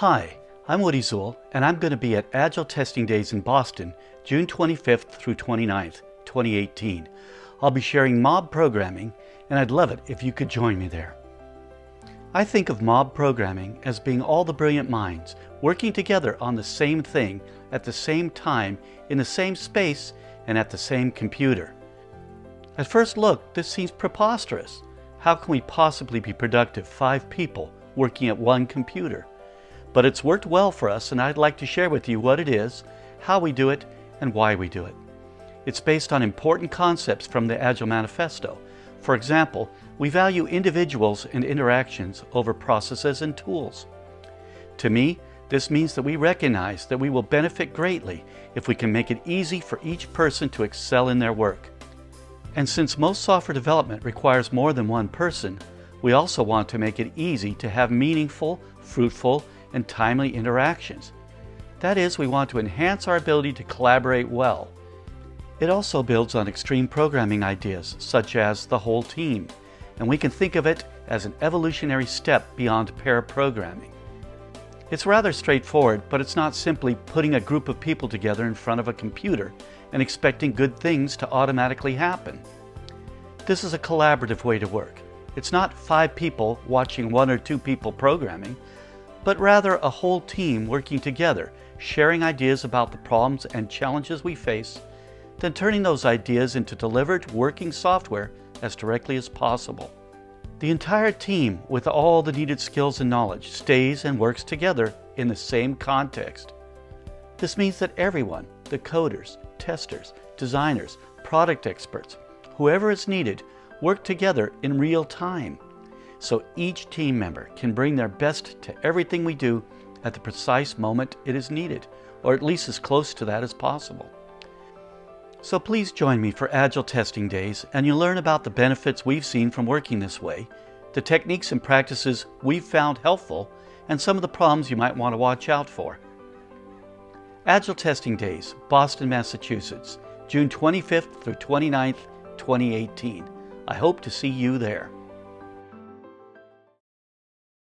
Hi, I'm Zuill, and I'm going to be at Agile Testing Days in Boston, June 25th through 29th, 2018. I'll be sharing mob programming, and I'd love it if you could join me there. I think of mob programming as being all the brilliant minds working together on the same thing at the same time, in the same space, and at the same computer. At first look, this seems preposterous. How can we possibly be productive 5 people working at one computer? But it's worked well for us, and I'd like to share with you what it is, how we do it, and why we do it. It's based on important concepts from the Agile Manifesto. For example, we value individuals and interactions over processes and tools. To me, this means that we recognize that we will benefit greatly if we can make it easy for each person to excel in their work. And since most software development requires more than one person, we also want to make it easy to have meaningful, fruitful, and timely interactions. That is, we want to enhance our ability to collaborate well. It also builds on extreme programming ideas, such as the whole team, and we can think of it as an evolutionary step beyond pair programming. It's rather straightforward, but it's not simply putting a group of people together in front of a computer and expecting good things to automatically happen. This is a collaborative way to work. It's not 5 people watching 1 or 2 people programming, but rather a whole team working together, sharing ideas about the problems and challenges we face, then turning those ideas into delivered working software as directly as possible. The entire team, with all the needed skills and knowledge, stays and works together in the same context. This means that everyone, the coders, testers, designers, product experts, whoever is needed, work together in real time. So each team member can bring their best to everything we do at the precise moment it is needed, or at least as close to that as possible. So please join me for Agile Testing Days, and you'll learn about the benefits we've seen from working this way, the techniques and practices we've found helpful, and some of the problems you might want to watch out for. Agile Testing Days, Boston, Massachusetts, June 25th through 29th, 2018. I hope to see you there.